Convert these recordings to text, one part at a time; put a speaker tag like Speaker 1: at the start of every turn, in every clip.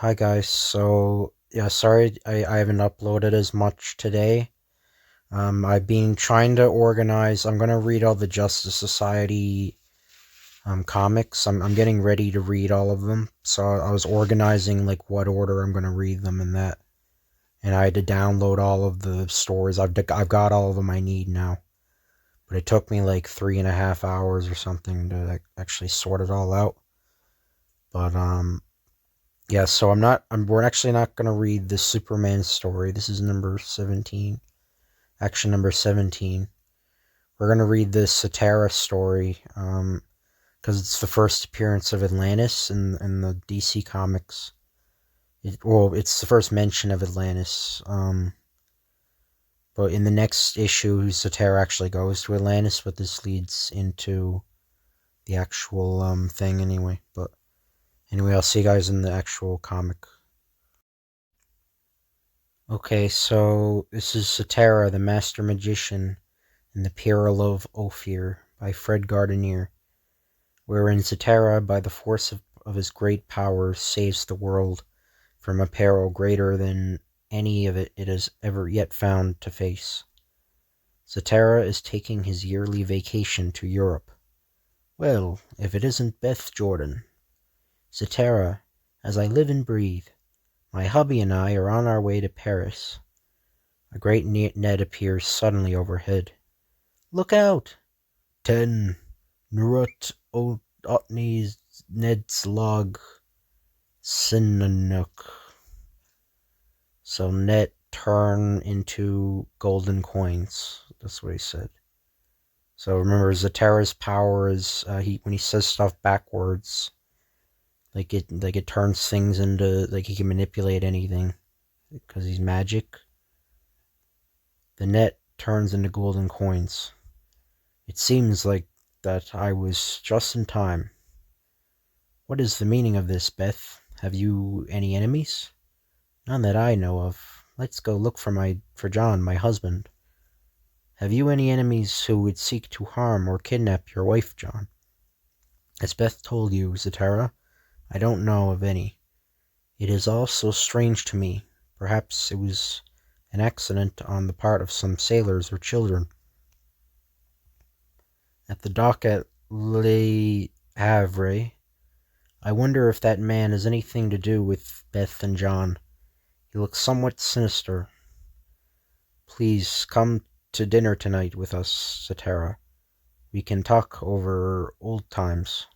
Speaker 1: Hi guys. So yeah, sorry I haven't uploaded as much today. I've been trying to organize. I'm gonna read all the Justice Society comics. I'm getting ready to read all of them. So I was organizing like what order I'm gonna read them in that, and I had to download all of the stories. I've got all of them I need now, but it took me like 3.5 hours or something to like, actually sort it all out. But Yeah, so we're actually not going to read the Superman story. This is number 17. Action number 17. We're going to read the Zatara story, because it's the first appearance of Atlantis in the DC Comics. It's the first mention of Atlantis. But in the next issue, Zatara actually goes to Atlantis, but this leads into the actual, thing anyway. But anyway, I'll see you guys in the actual comic. Okay, so this is Zatara, the Master Magician, and the Peril of Ophir by Fred Gardenier, wherein Zatara, by the force of his great powers, saves the world from a peril greater than any of it has ever yet found to face. Zatara is taking his yearly vacation to Europe. Well, if it isn't Beth Jordan. Zatara, as I live and breathe, my hubby and I are on our way to Paris. A great net appears suddenly overhead. Look out! 10. Nurut Otni's Ned's log Sinanuk. So net turn into golden coins. That's what he said. So remember, Zatara's power is when he says stuff backwards, like it turns things into, like, he can manipulate anything because he's magic. The net turns into golden coins. It seems like that I was just in time. What is the meaning of this, Beth? Have you any enemies? None that I know of. Let's go look for John, my husband. Have you any enemies who would seek to harm or kidnap your wife, John? As Beth told you, Zatara, I don't know of any. It is all so strange to me. Perhaps it was an accident on the part of some sailors or children. At the dock at Le Havre, I wonder if that man has anything to do with Beth and John. He looks somewhat sinister. Please come to dinner tonight with us, Zatara. We can talk over old times.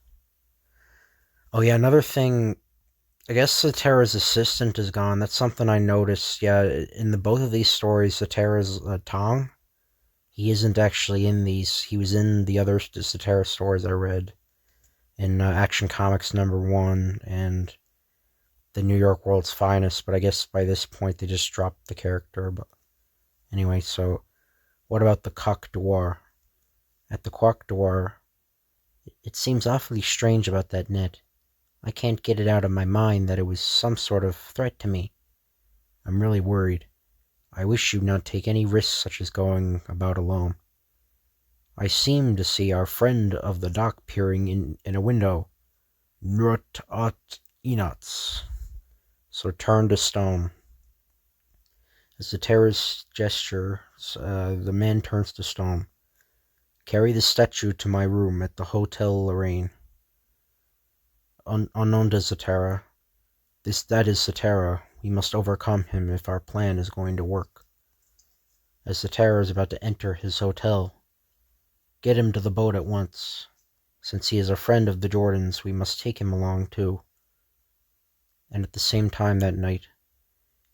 Speaker 1: Oh yeah, another thing. I guess Zatara's assistant is gone. That's something I noticed. Yeah, in the both of these stories, Zatara's Tong. He isn't actually in these. He was in the other Zatara stories I read in Action Comics #1 and the New York World's Finest. But I guess by this point they just dropped the character. But anyway, so what about the Coq d'Or? At the Coq d'Or, it seems awfully strange about that net. I can't get it out of my mind that it was some sort of threat to me. I'm really worried. I wish you'd not take any risks such as going about alone. I seem to see our friend of the dock peering in a window. Nrut ot enots. So turn to stone. As the terrorist gesture, the man turns to stone. Carry the statue to my room at the Hotel Lorraine. Unknown to Zatara. That is Zatara. We must overcome him if our plan is going to work. As Zatara is about to enter his hotel, get him to the boat at once. Since he is a friend of the Jordans, we must take him along too. And at the same time that night,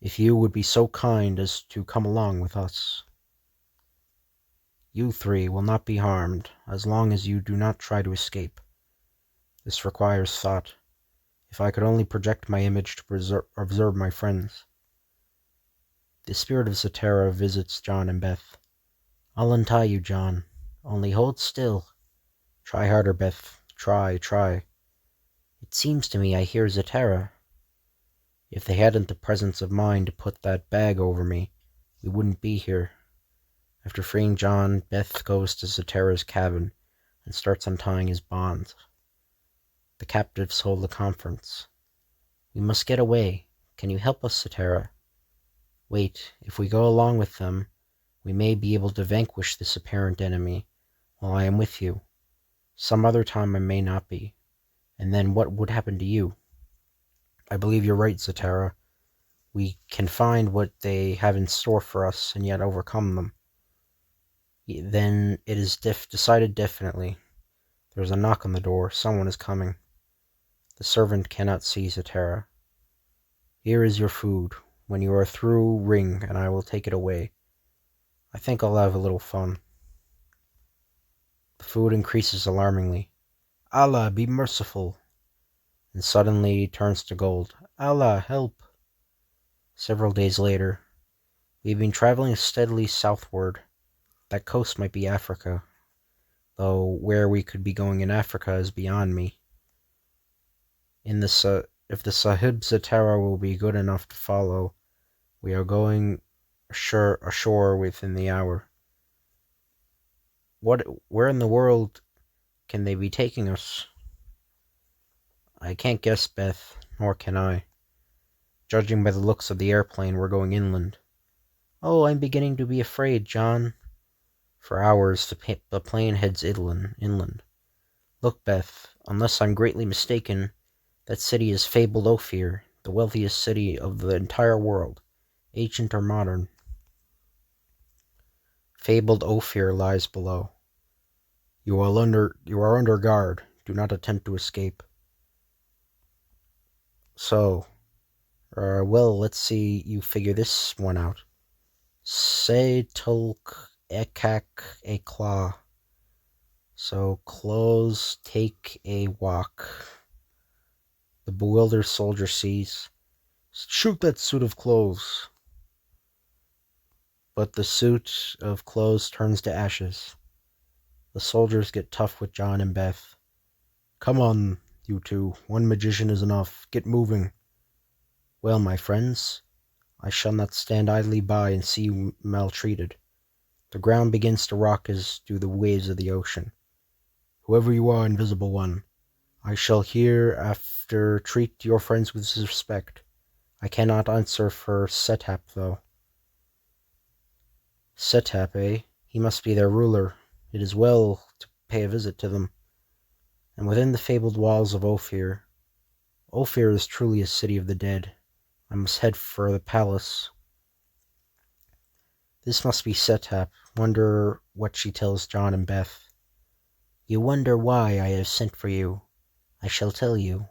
Speaker 1: if you would be so kind as to come along with us. You three will not be harmed as long as you do not try to escape. This requires thought. If I could only project my image to observe my friends. The spirit of Zatara visits John and Beth. I'll untie you, John. Only hold still. Try harder, Beth. Try. It seems to me I hear Zatara. If they hadn't the presence of mind to put that bag over me, we wouldn't be here. After freeing John, Beth goes to Zatara's cabin and starts untying his bonds. The captives hold a conference. We must get away. Can you help us, Zatara? Wait, if we go along with them, we may be able to vanquish this apparent enemy while I am with you. Some other time I may not be. And then what would happen to you? I believe you're right, Zatara. We can find what they have in store for us and yet overcome them. Then it is decided definitely. There's a knock on the door. Someone is coming. The servant cannot see Zatara. Here is your food. When you are through, ring, and I will take it away. I think I'll have a little fun. The food increases alarmingly. Allah, be merciful! And suddenly turns to gold. Allah, help! Several days later, we've been traveling steadily southward. That coast might be Africa, though where we could be going in Africa is beyond me. If the Sahib Zatara will be good enough to follow, we are going ashore within the hour. Where in the world can they be taking us? I can't guess, Beth, nor can I. Judging by the looks of the airplane, we're going inland. Oh, I'm beginning to be afraid, John. For hours, the plane heads inland. Look, Beth, unless I'm greatly mistaken, that city is fabled Ophir, the wealthiest city of the entire world, ancient or modern. Fabled Ophir lies below. You are under guard. Do not attempt to escape. So, well, let's see you figure this one out. Se tulk ekak a claw. So, close, take a walk. The bewildered soldier sees. Shoot that suit of clothes. But the suit of clothes turns to ashes. The soldiers get tough with John and Beth. Come on, you two. One magician is enough. Get moving. Well, my friends, I shall not stand idly by and see you maltreated. The ground begins to rock as do the waves of the ocean. Whoever you are, invisible one, I shall hereafter treat your friends with respect. I cannot answer for Setap, though. Setap, eh? He must be their ruler. It is well to pay a visit to them. And within the fabled walls of Ophir, Ophir is truly a city of the dead. I must head for the palace. This must be Setap. Wonder what she tells John and Beth. You wonder why I have sent for you. I shall tell you.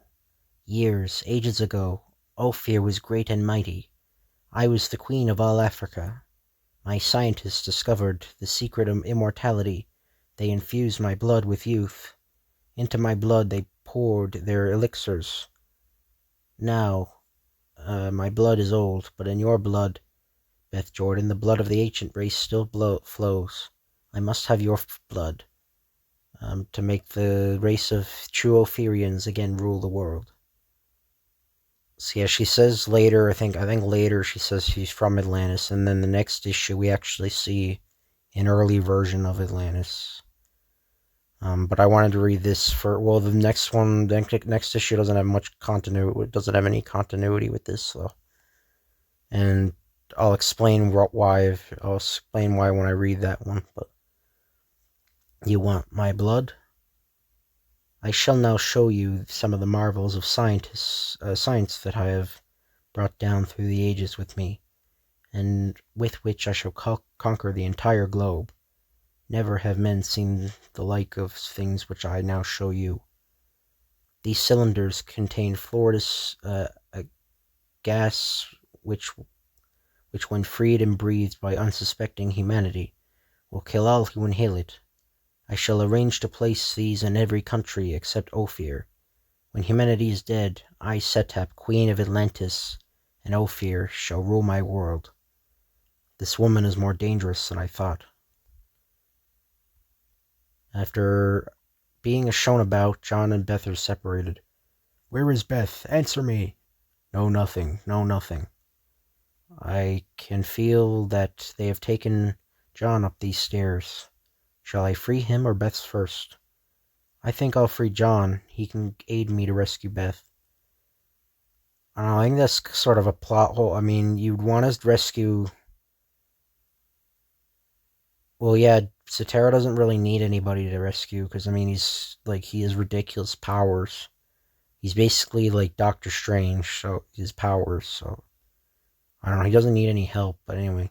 Speaker 1: Years, ages ago, Ophir was great and mighty. I was the queen of all Africa. My scientists discovered the secret of immortality. They infused my blood with youth. Into my blood they poured their elixirs. Now, my blood is old, but in your blood, Beth Jordan, the blood of the ancient race still flows. I must have your blood, to make the race of true Ophirians again rule the world. So yeah, she says later, I think later she says she's from Atlantis, and then the next issue we actually see an early version of Atlantis. But I wanted to read this the next one, the next issue doesn't have much continuity, it doesn't have any continuity with this, though. And I'll explain why when I read that one, but you want my blood? I shall now show you some of the marvels of science that I have brought down through the ages with me, and with which I shall conquer the entire globe. Never have men seen the like of things which I now show you. These cylinders contain fluorous a gas which when freed and breathed by unsuspecting humanity, will kill all who inhale it. I shall arrange to place these in every country except Ophir. When humanity is dead, I, Setap, Queen of Atlantis, and Ophir, shall rule my world. This woman is more dangerous than I thought. After being shown about, John and Beth are separated. Where is Beth? Answer me. No, nothing. No, nothing. I can feel that they have taken John up these stairs. Shall I free him or Beth first? I think I'll free John. He can aid me to rescue Beth. I don't know, I think that's sort of a plot hole. I mean, you'd want to rescue. Well, yeah, Zatara doesn't really need anybody to rescue because I mean he has ridiculous powers. He's basically like Doctor Strange, so his powers. So I don't know. He doesn't need any help. But anyway,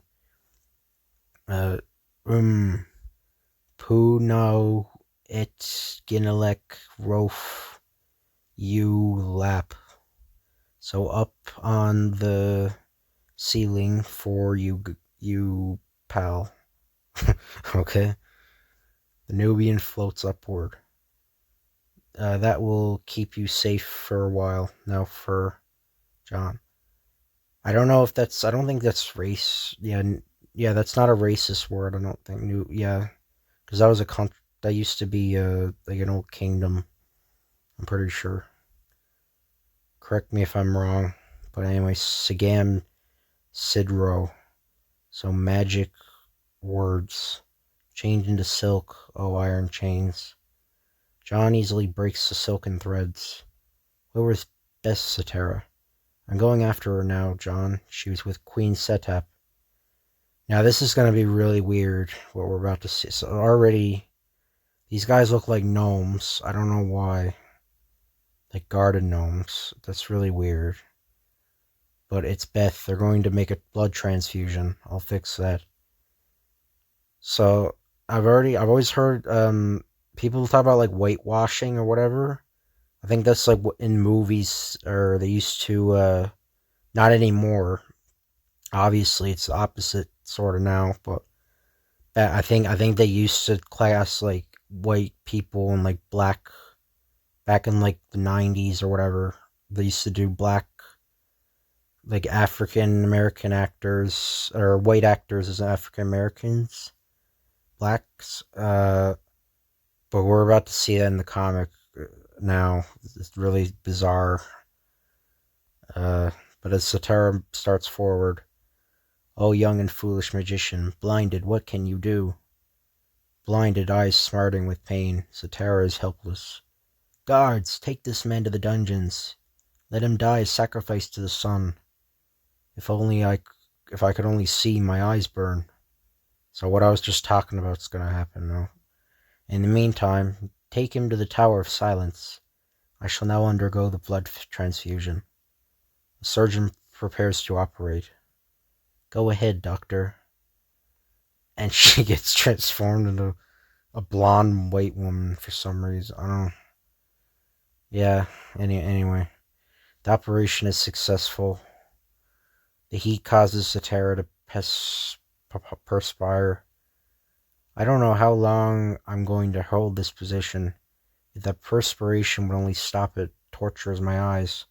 Speaker 1: uh, um, Puno et Ginelek Rof U Lap. So up on the ceiling for you pal. Okay. The Nubian floats upward. That will keep you safe for a while. Now for John. I don't know if that's. I don't think that's race. Yeah, yeah, that's not a racist word. I don't think. New. Yeah, because that was a that used to be like an old kingdom. I'm pretty sure. Correct me if I'm wrong. But anyway, Sagam Sidro. So magic words. Change into silk, oh iron chains. John easily breaks the silken threads. Where was Bess Zatara? I'm going after her now, John. She was with Queen Setap. Now this is going to be really weird, what we're about to see. So already, these guys look like gnomes. I don't know why. Like garden gnomes. That's really weird. But it's Beth. They're going to make a blood transfusion. I'll fix that. So I've always heard people talk about like whitewashing or whatever. I think that's like in movies, or they used to. Not anymore. Obviously, it's the opposite sort of now. But I think they used to class like white people and like black back in like the 90s or whatever. They used to do black, like African American actors or white actors as African Americans, blacks. But we're about to see that in the comic now. It's really bizarre. Uh, but as Zatara starts forward, "Oh, young and foolish magician, blinded, what can you do?" Blinded, eyes smarting with pain, Zatara is helpless. "Guards, take this man to the dungeons. Let him die as sacrifice to the sun. If only if I could only see my eyes burn." So what I was just talking about is going to happen now. In the meantime, take him to the Tower of Silence. I shall now undergo the blood transfusion. The surgeon prepares to operate. "Go ahead, doctor." And she gets transformed into a blonde white woman for some reason. I don't know. Yeah, anyway. The operation is successful. The heat causes Zatara to perspire. I don't know how long I'm going to hold this position. If that perspiration would only stop it, tortures my eyes.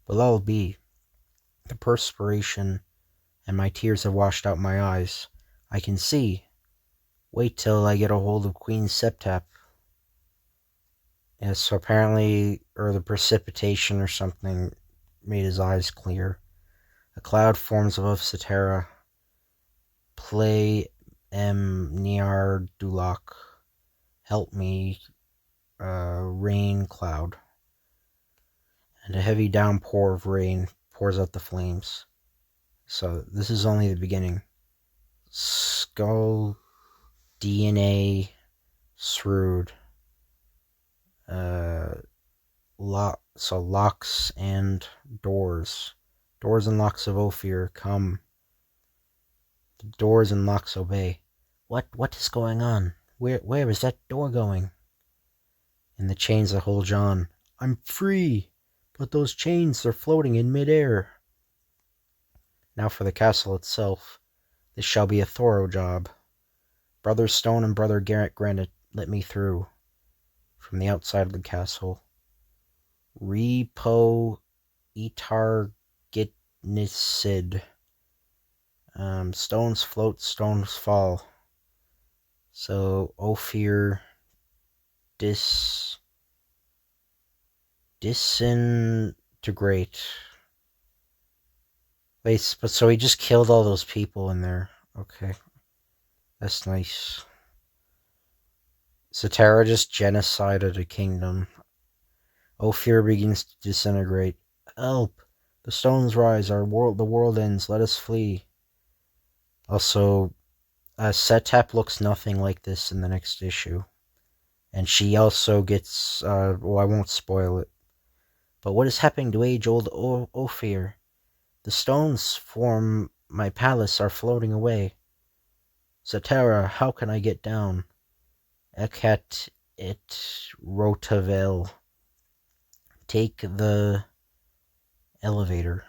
Speaker 1: But that'll be. The perspiration and my tears have washed out my eyes. I can see. Wait till I get a hold of Queen Septap. Yeah, so apparently, or the precipitation or something made his eyes clear. A cloud forms above Zatara. Play M. Niar Dulak. Help me, rain cloud. And a heavy downpour of rain pours out the flames. So this is only the beginning. Skull DNA shrewd. So locks and doors. Doors and locks of Ophir come. The doors and locks obey. What is going on? Where is that door going? And the chains that hold John. I'm free, but those chains are floating in midair. Now for the castle itself. This shall be a thorough job. Brother Stone and Brother Garrett Granite, let me through. From the outside of the castle. Repo Etar Gitnisid. Stones float, stones fall. So Ophir disintegrate. Wait, but so he just killed all those people in there. Okay. That's nice. Zatara just genocided a kingdom. Ophir begins to disintegrate. Help! The stones rise, the world ends, let us flee. Also, Setap looks nothing like this in the next issue. And she also gets, well, I won't spoil it. But what is happening to age-old Ophir? The stones from my palace are floating away. Zatara, how can I get down? Ekat it Rotavel. Take the elevator.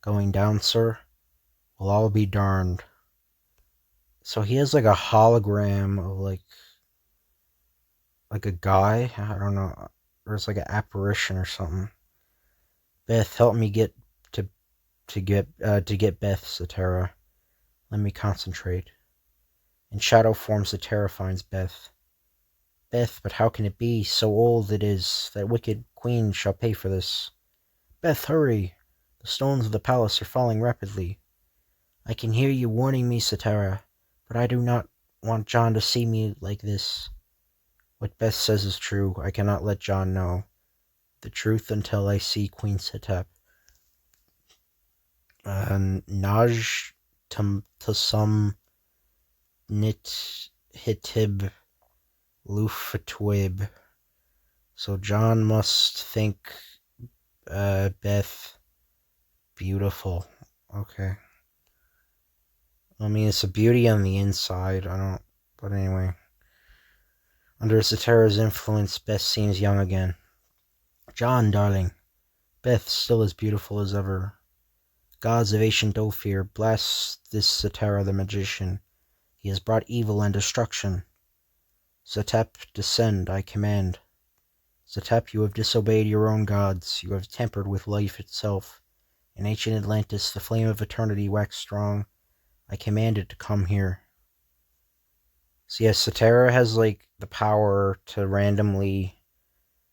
Speaker 1: Going down, sir? We'll all be darned. So he has like a hologram of like a guy. I don't know. Or it's like an apparition or something. Beth, help me get to get Beth, Zatara. Let me concentrate. In shadow form, Zatara finds Beth. Beth, but how can it be? So old it is. That wicked queen shall pay for this. Beth, hurry! The stones of the palace are falling rapidly. I can hear you warning me, Zatara, but I do not want John to see me like this. What Beth says is true. I cannot let John know the truth until I see Queen Setep. Naj Tasum Nit Hitib Lufatwib. So John must think Beth beautiful. Okay. I mean, it's a beauty on the inside. But anyway. Under Zatara's influence, Beth seems young again. John, darling. Beth still as beautiful as ever. Gods of ancient Ophir, bless this Zatara the magician. He has brought evil and destruction. Zatep, descend, I command. Zatep, you have disobeyed your own gods. You have tampered with life itself. In ancient Atlantis, the flame of eternity waxed strong. I command it to come here. So yes, Zatara has like the power to randomly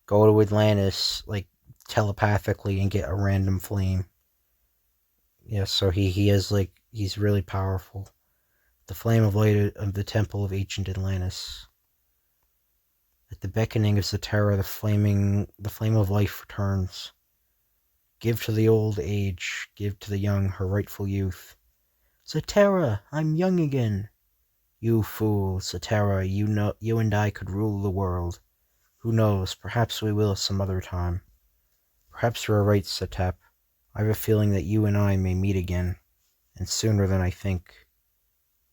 Speaker 1: go to Atlantis, like telepathically, and get a random flame. Yeah, so he is like, he's really powerful. The flame of light of the temple of ancient Atlantis. At the beckoning of Zatara, the flame of life returns. Give to the old age, give to the young her rightful youth. Zatara, I'm young again. You fool, Zatara, you and I could rule the world. Who knows, perhaps we will some other time. Perhaps you are right, Setep. I have a feeling that you and I may meet again, and sooner than I think.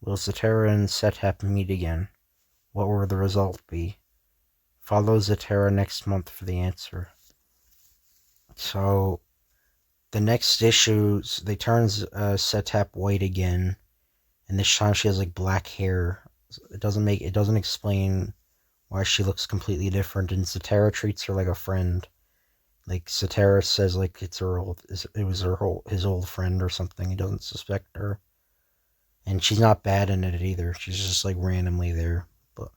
Speaker 1: Will Zatara and Setep meet again? What will the result be? Follow Zatara next month for the answer. So, the next issues, they turn Setep white again, and this time she has like black hair. It doesn't explain why she looks completely different, and Zatara treats her like a friend. Like Zatara says, like it was his old friend or something. He doesn't suspect her, and she's not bad in it either. She's just like randomly there. But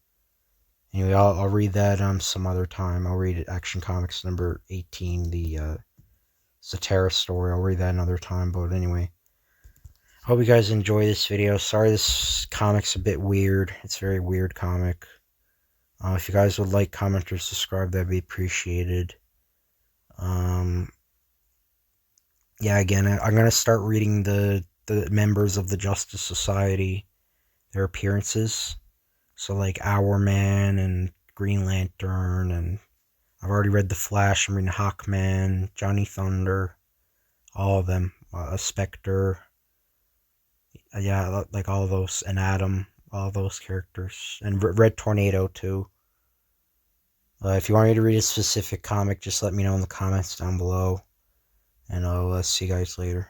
Speaker 1: anyway, I'll read that some other time. I'll read Action Comics number 18, the Zatara story. I'll read that another time. But anyway, hope you guys enjoy this video. Sorry this comic's a bit weird. It's a very weird comic. If you guys would like, comment, or subscribe, that'd be appreciated. Yeah, again, I'm gonna start reading the members of the Justice Society, their appearances. So like Hourman and Green Lantern, and I've already read The Flash. I'm reading Hawkman, Johnny Thunder, all of them. Spectre, yeah, like all those, and Atom, all those characters, and Red Tornado too. If you want me to read a specific comic, just let me know in the comments down below. And I'll see you guys later.